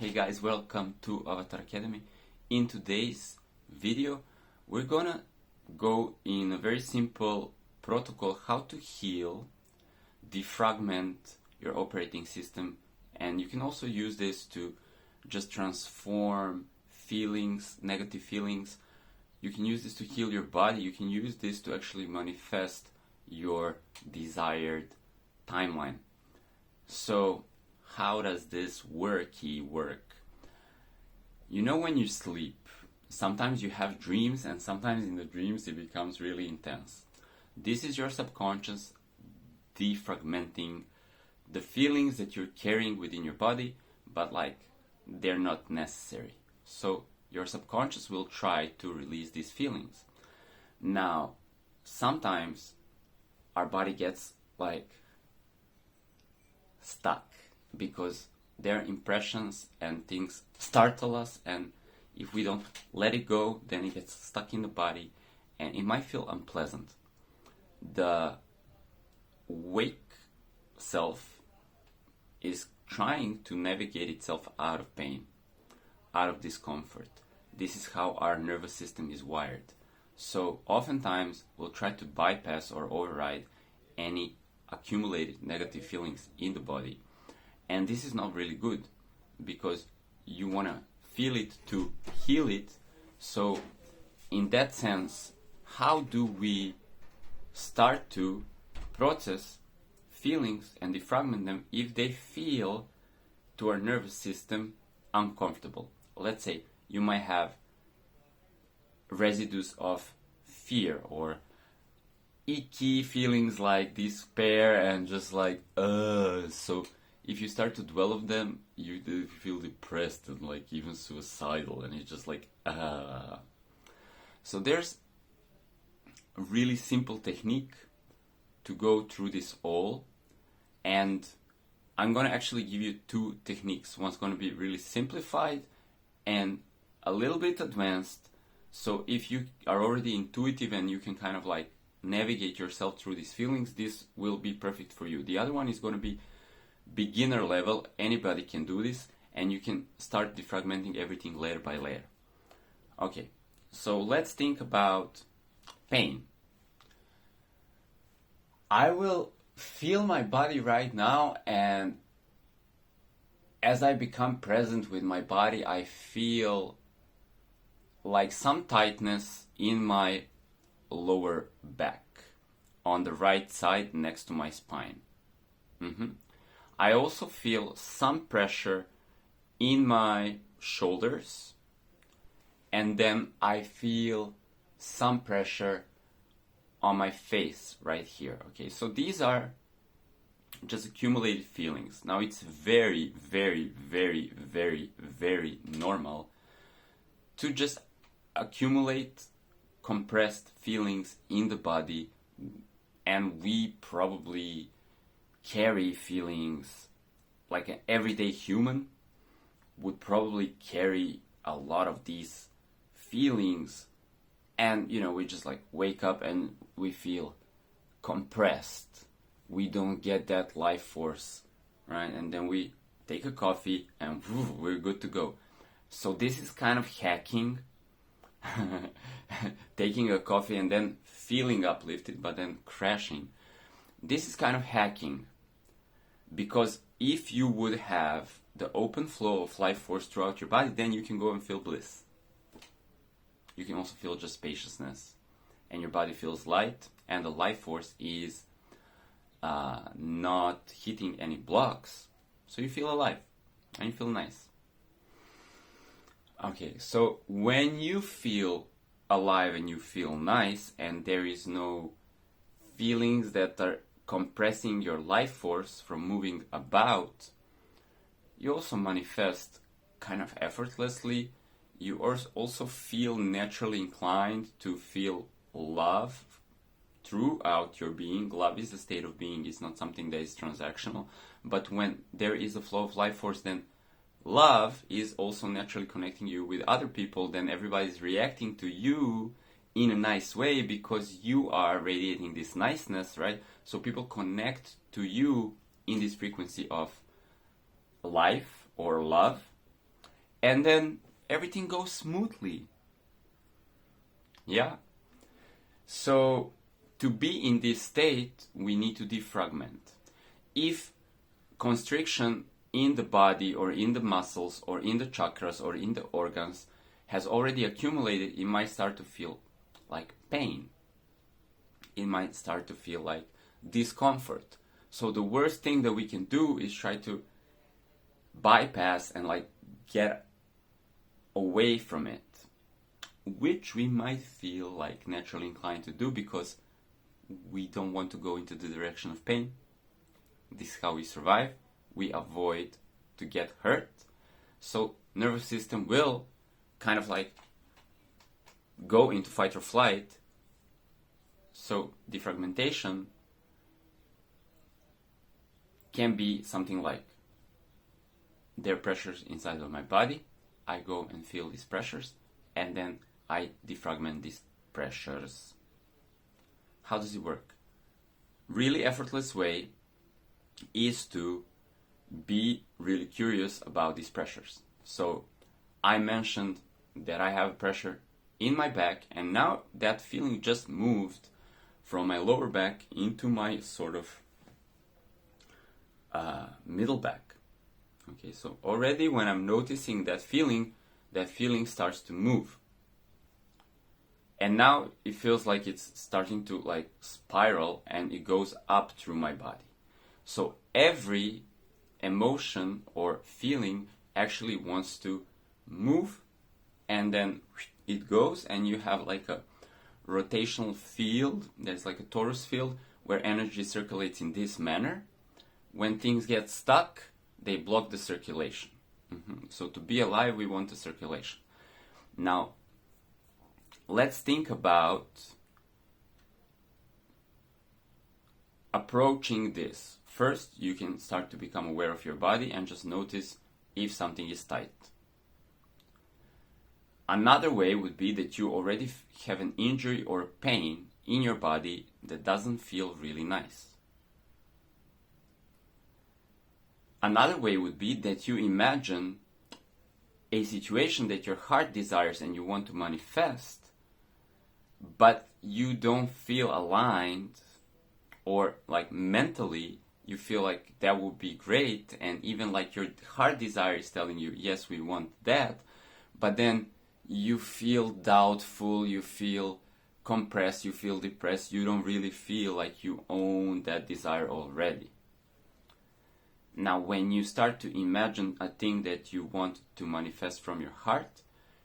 Hey guys, welcome to Avatar Academy. In today's video, we're gonna go in a very simple protocol how to heal, defragment your operating system, and you can also use this to just transform feelings, negative feelings. You can use this to heal your body. You can use this to actually manifest your desired timeline. So, how does this worky work? You know, when you sleep, sometimes you have dreams, and sometimes in the dreams it becomes really intense. This is your subconscious defragmenting the feelings that you're carrying within your body, but they're not necessary. So your subconscious will try to release these feelings. Now, sometimes our body gets stuck because their impressions and things startle us, and if we don't let it go, then it gets stuck in the body and it might feel unpleasant. The wake self is trying to navigate itself out of pain, out of discomfort. This is how our nervous system is wired. So oftentimes we'll try to bypass or override any accumulated negative feelings in the body. And this is not really good because you want to feel it to heal it. So in that sense, how do we start to process feelings and defragment them if they feel to our nervous system uncomfortable? Let's say you might have residues of fear or icky feelings like despair and just so if you start to dwell on them, you do feel depressed and even suicidal, and it's just So there's a really simple technique to go through this all, and I'm gonna actually give you two techniques. One's gonna be really simplified and a little bit advanced. So if you are already intuitive and you can kind of navigate yourself through these feelings, this will be perfect for you. The other one is going to be beginner level. Anybody can do this, and you can start defragmenting everything layer by layer. Okay, so let's think about pain. I will feel my body right now, and as I become present with my body, I feel some tightness in my lower back on the right side next to my spine. I also feel some pressure in my shoulders, and then I feel some pressure on my face right here. Okay, so these are just accumulated feelings. Now it's very, very, very, very, very normal to just accumulate compressed feelings in the body, and we probably carry feelings like an everyday human would probably carry a lot of these feelings, and we just wake up and we feel compressed. We don't get that life force, right? And then we take a coffee and we're good to go. So this is kind of hacking. Taking a coffee and then feeling uplifted but then crashing. This is kind of hacking, because if you would have the open flow of life force throughout your body, then you can go and feel bliss. You can also feel just spaciousness, and your body feels light, and the life force is not hitting any blocks, so you feel alive and you feel nice. Okay, so when you feel alive and you feel nice, and there is no feelings that are compressing your life force from moving about, you also manifest kind of effortlessly. You also feel naturally inclined to feel love throughout your being. Love is a state of being, it's not something that is transactional. But when there is a flow of life force, then love is also naturally connecting you with other people. Then everybody's reacting to you in a nice way because you are radiating this niceness, right? So people connect to you in this frequency of life or love, and then everything goes smoothly. Yeah? So, to be in this state, we need to defragment. If constriction in the body or in the muscles or in the chakras or in the organs has already accumulated, it might start to feel like pain. It might start to feel like discomfort. So the worst thing that we can do is try to bypass and like get away from it, which we might feel like naturally inclined to do because we don't want to go into the direction of pain. This is how we survive. We avoid to get hurt. So nervous system will kind of like go into fight or flight. So defragmentation can be something like, there are pressures inside of my body, I go and feel these pressures, and then I defragment these pressures. How does it work? Really effortless way is to be really curious about these pressures. So I mentioned that I have pressure in my back, and now that feeling just moved from my lower back into my sort of middle back. Okay, so already when I'm noticing that feeling starts to move. And now it feels like it's starting to like spiral and it goes up through my body. So every emotion or feeling actually wants to move, and then it goes, and you have like a rotational field. There's like a torus field where energy circulates in this manner. When things get stuck, they block the circulation. So to be alive, we want the circulation. Now, let's think about approaching this. First, you can start to become aware of your body and just notice if something is tight. Another way would be that you already have an injury or pain in your body that doesn't feel really nice. Another way would be that you imagine a situation that your heart desires and you want to manifest, but you don't feel aligned, or like mentally you feel like that would be great, and even like your heart desire is telling you, yes, we want that, but then you feel doubtful, you feel compressed, you feel depressed, you don't really feel like you own that desire already. Now, when you start to imagine a thing that you want to manifest from your heart,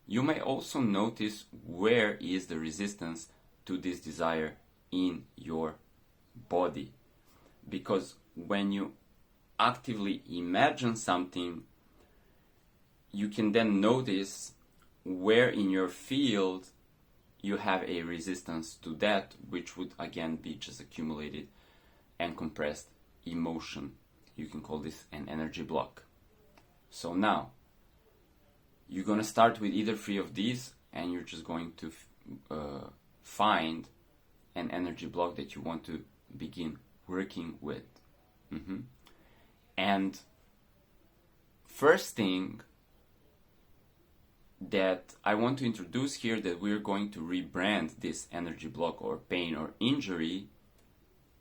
you may also notice where is the resistance to this desire in your body. Because when you actively imagine something, you can then notice where in your field you have a resistance to that, which would again be just accumulated and compressed emotion. You can call this an energy block. So now, you're going to start with either three of these, and you're just going to find an energy block that you want to begin working with. And first thing that I want to introduce here, that we're going to rebrand this energy block or pain or injury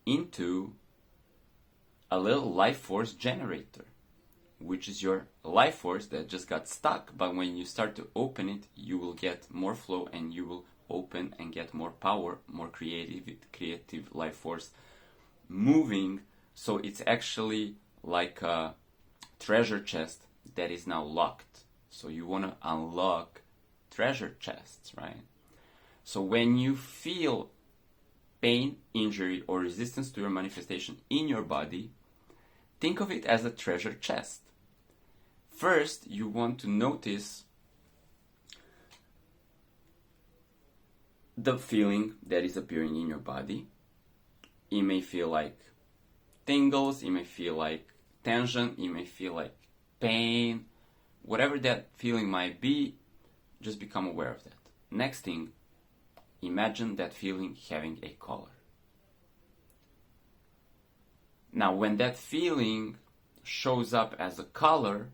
into a little life force generator, which is your life force that just got stuck, but when you start to open it, you will get more flow and you will open and get more power, more creative life force moving. So it's actually like a treasure chest that is now locked. So you want to unlock treasure chests, right? So when you feel pain, injury, or resistance to your manifestation in your body, think of it as a treasure chest. First, you want to notice the feeling that is appearing in your body. It may feel like tingles, it may feel like tension, it may feel like pain. Whatever that feeling might be, just become aware of that. Next thing, imagine that feeling having a color. Now, when that feeling shows up as a color,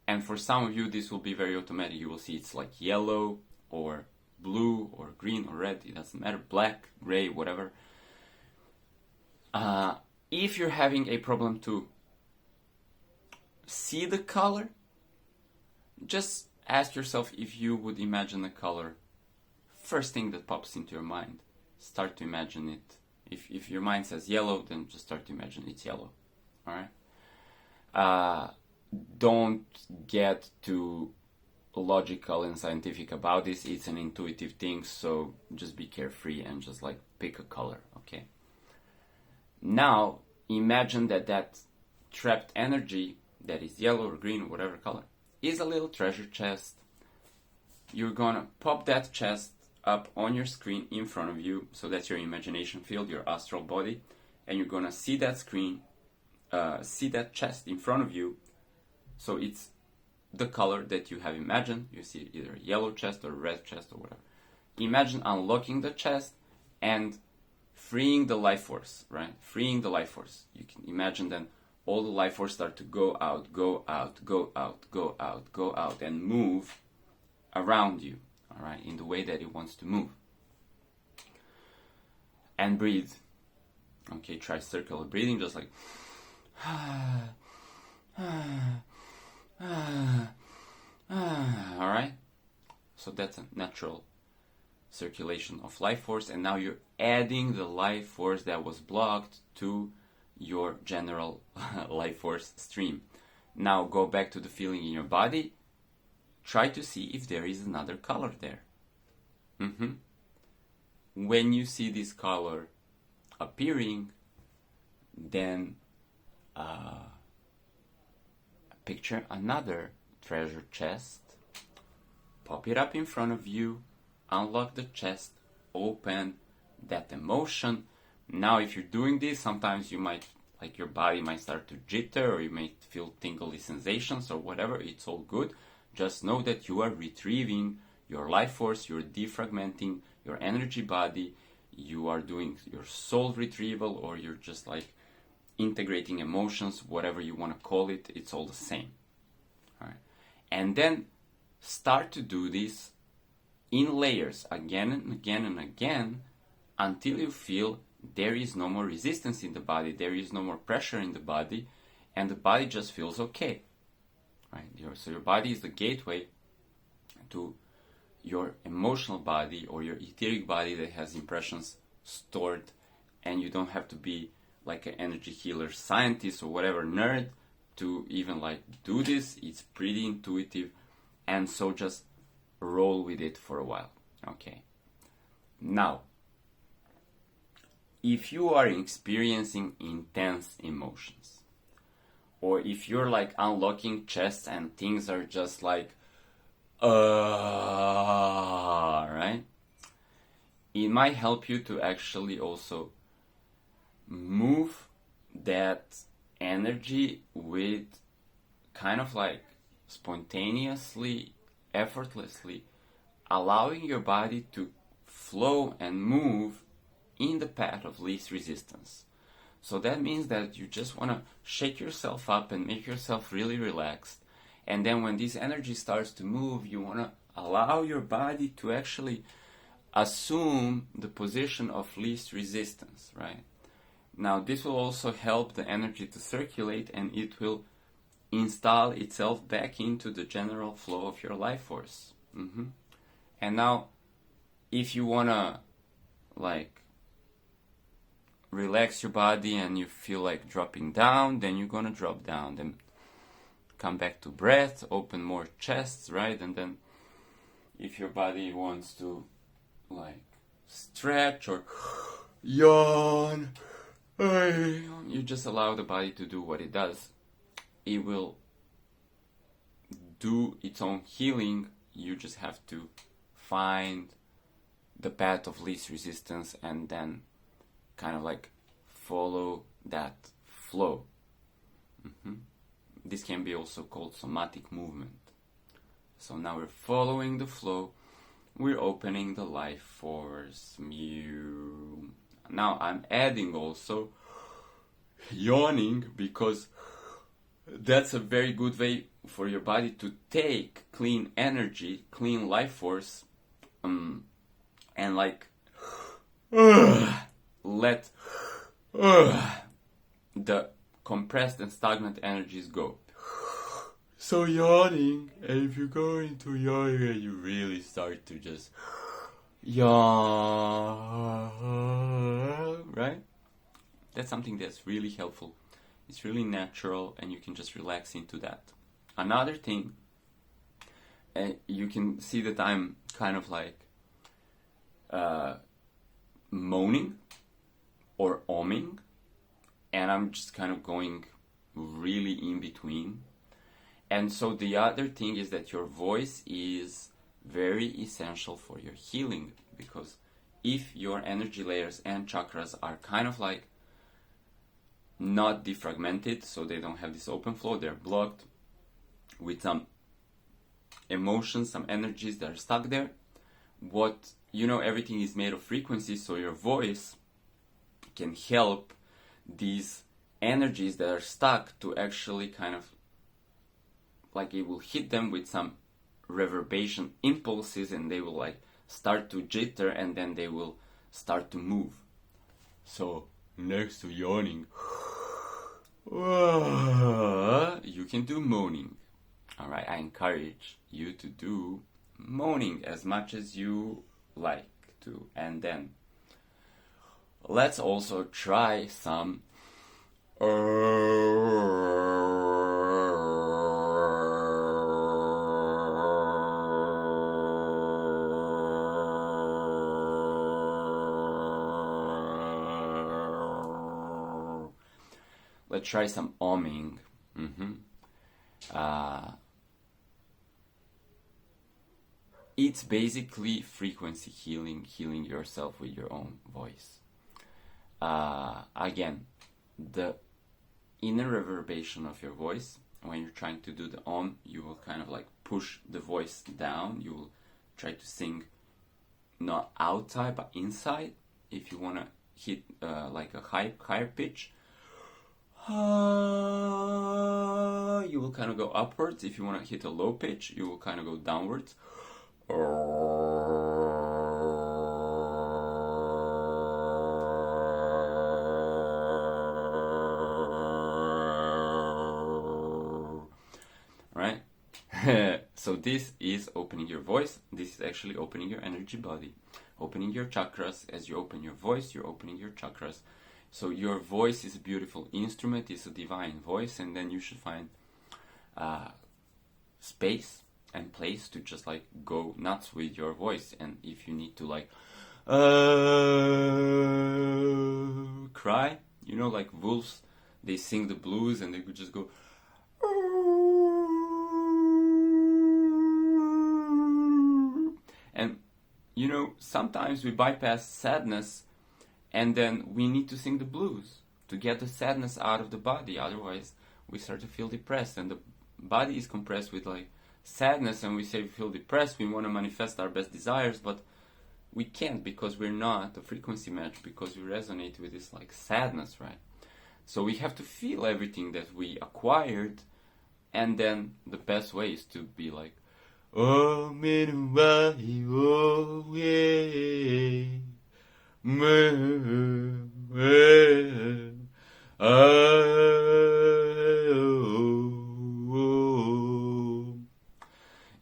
And for some of you, this will be very automatic. You will see it's like yellow or blue or green or red. It doesn't matter. Black, gray, whatever. If you're having a problem to see the color, just ask yourself if you would imagine a color. First thing that pops into your mind, start to imagine it. If your mind says yellow, then just start to imagine it's yellow. All right? Don't get too logical and scientific about this. It's an intuitive thing, so just be carefree and just like pick a color, okay? Now, imagine that trapped energy that is yellow or green or whatever color is a little treasure chest. You're gonna pop that chest up on your screen in front of you, so that's your imagination field, your astral body, and you're gonna see that screen, see that chest in front of you. So it's the color that you have imagined. You see either a yellow chest or a red chest or whatever. Imagine unlocking the chest and freeing the life force, right? Freeing the life force. You can imagine then all the life force start to go out, go out, go out, go out, go out, and move around you, all right, in the way that it wants to move. And breathe. Okay, try circular breathing, just like alright, so that's a natural circulation of life force, and now you're adding the life force that was blocked to your general life force stream. Now go back to the feeling in your body. Try to see if there is another color there. When you see this color appearing, then picture another treasure chest, pop it up in front of you, unlock the chest, open that emotion. Now if you're doing this, sometimes you might, like your body might start to jitter, or you might feel tingly sensations or whatever. It's all good. Just know that you are retrieving your life force, you're defragmenting your energy body, you are doing your soul retrieval, or you're just like integrating emotions, whatever you want to call it, it's all the same. All right. And then start to do this in layers again and again and again until you feel there is no more resistance in the body, there is no more pressure in the body, and the body just feels okay. Right? So your body is the gateway to your emotional body or your etheric body that has impressions stored, and you don't have to be like an energy healer scientist or whatever nerd to even like do this. It's pretty intuitive, and so just roll with it for a while. Okay. Now, if you are experiencing intense emotions, or if you're like unlocking chests and things are just like right, it might help you to actually also move that energy with kind of like spontaneously, effortlessly, allowing your body to flow and move in the path of least resistance. So that means that you just want to shake yourself up and make yourself really relaxed. And then when this energy starts to move, you want to allow your body to actually assume the position of least resistance, right? Now, this will also help the energy to circulate, and it will install itself back into the general flow of your life force. And now, if you want to, like, relax your body and you feel like dropping down, then you're going to drop down. Then come back to breath, open more chests, right? And then if your body wants to, like, stretch or yawn, you just allow the body to do what it does. It will do its own healing. You just have to find the path of least resistance and then kind of like follow that flow. This can be also called somatic movement. So now we're following the flow. We're opening the life force. Now I'm adding also yawning, because that's a very good way for your body to take clean energy, clean life force, and like let the compressed and stagnant energies go. So yawning, and if you go into yawning and you really start to just yawn, right? That's something that's really helpful. It's really natural, and you can just relax into that. Another thing, you can see that I'm kind of like moaning or oming, and I'm just kind of going really in between. And so the other thing is that your voice is very essential for your healing, because if your energy layers and chakras are kind of like not defragmented, so they don't have this open flow, they're blocked with some emotions, some energies that are stuck there. Everything is made of frequencies, so your voice can help these energies that are stuck to actually kind of like, it will hit them with some reverberation impulses, and they will like start to jitter, and then they will start to move. So next to yawning, you can do moaning. All right, I encourage you to do moaning as much as you like to. And then let's also try some let's try some oming. It's basically frequency healing yourself with your own voice. Again, the inner reverberation of your voice, when you're trying to do the om, you will kind of like push the voice down. You will try to sing not outside but inside. If you want to hit like a higher pitch, you will kind of go upwards. If you want to hit a low pitch, you will kind of go downwards. Right? So this is opening your voice. This is actually opening your energy body, opening your chakras. As you open your voice, you're opening your chakras. So your voice is a beautiful instrument. It's a divine voice, and then you should find space and place to just like go nuts with your voice. And if you need to like cry, like wolves, they sing the blues, and they could just go and sometimes we bypass sadness, and then we need to sing the blues to get the sadness out of the body. Otherwise we start to feel depressed, and the body is compressed with like sadness, and we say we feel depressed, we want to manifest our best desires, but we can't, because we're not a frequency match, because we resonate with this like sadness, right? So we have to feel everything that we acquired, and then the best way is to be like, oh man, oh yeah,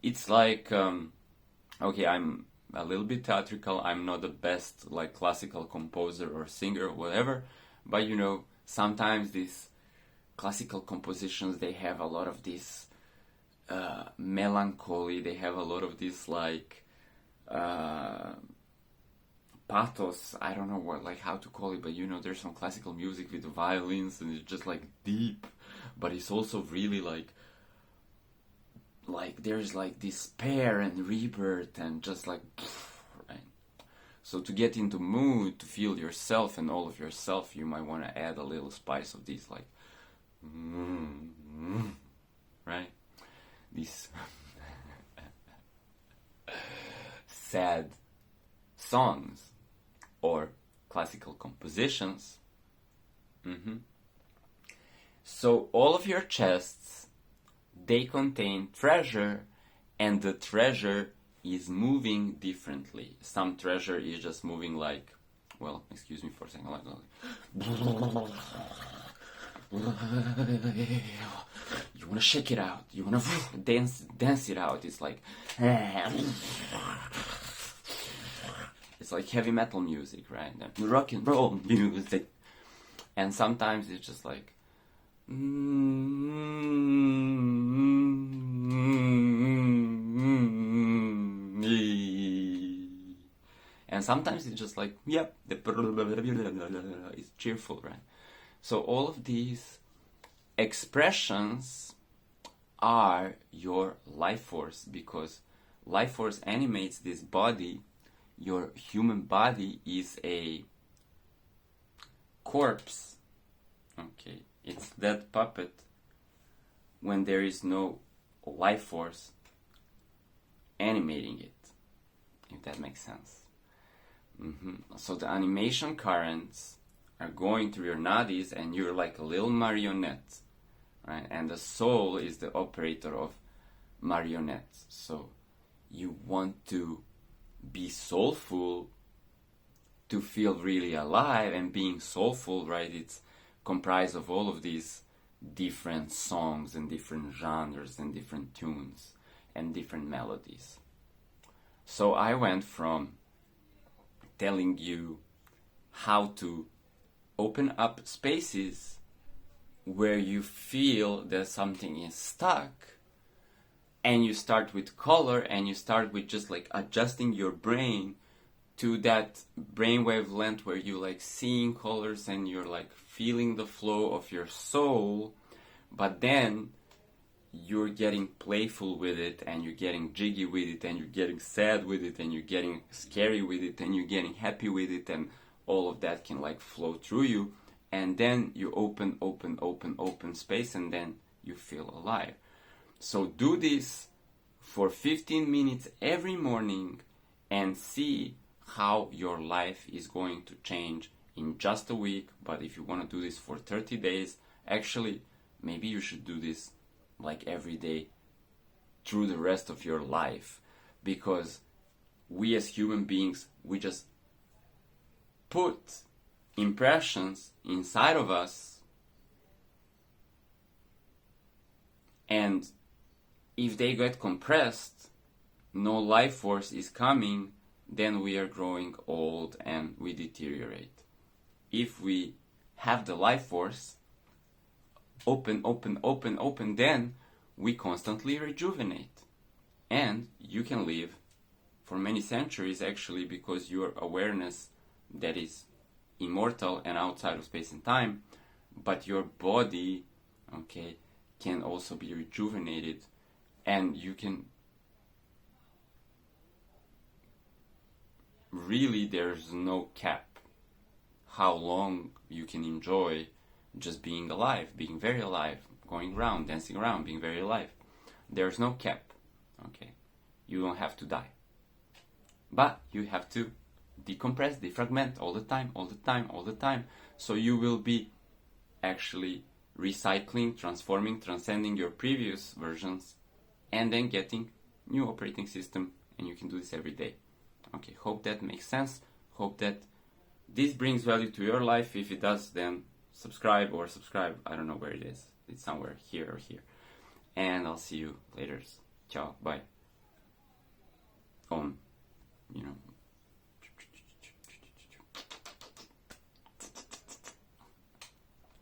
it's like, okay, I'm a little bit theatrical. I'm not the best like classical composer or singer or whatever, but sometimes these classical compositions, they have a lot of this melancholy. They have a lot of this like pathos. I don't know how to call it, but there's some classical music with the violins, and it's just like deep, but it's also really like there's like despair and rebirth and just like right? So to get into mood, to feel yourself and all of yourself, you might want to add a little spice of these like right, these sad songs or classical compositions. So all of your chests, they contain treasure, and the treasure is moving differently. Some treasure is just moving like, well, excuse me for a second, like you want to shake it out, you want to dance it out. It's like heavy metal music, right? Rock and roll music. And sometimes it's just like and sometimes it's just like, yep, it's cheerful, right? So all of these expressions are your life force, because life force animates this body. Your human body is a corpse. Okay, it's that puppet when there is no life force animating it, if that makes sense. So the animation currents are going through your nadis, and you're like a little marionette, right? And the soul is the operator of marionettes. So you want to be soulful to feel really alive, and being soulful, right, it's comprised of all of these different songs and different genres and different tunes and different melodies. So I went from telling you how to open up spaces where you feel that something is stuck, and you start with color, and you start with just like adjusting your brain to that brain wavelength where you like seeing colors and you're like feeling the flow of your soul, but then you're getting playful with it, and you're getting jiggy with it, and you're getting sad with it, and you're getting scary with it, and you're getting happy with it, and all of that can like flow through you, and then you open space, and then you feel alive. So do this for 15 minutes every morning and see how your life is going to change in just a week. But if you want to do this for 30 days, actually, maybe you should do this like every day through the rest of your life, because we as human beings, we just put impressions inside of us, and if they get compressed, no life force is coming, then we are growing old and we deteriorate. If we have the life force, open, then we constantly rejuvenate. And you can live for many centuries, actually, because your awareness that is immortal and outside of space and time, but your body, okay, can also be rejuvenated, and you can really, there's no cap how long you can enjoy just being alive, being very alive, going around, dancing around, being very alive. There's no cap, okay? You don't have to die. But you have to decompress, defragment all the time. So you will be actually recycling, transforming, transcending your previous versions, and then getting new operating system, and you can do this every day. Okay, hope that makes sense. Hope that this brings value to your life. If it does, then subscribe. I don't know where it is. It's somewhere here or here. And I'll see you later. Ciao, bye.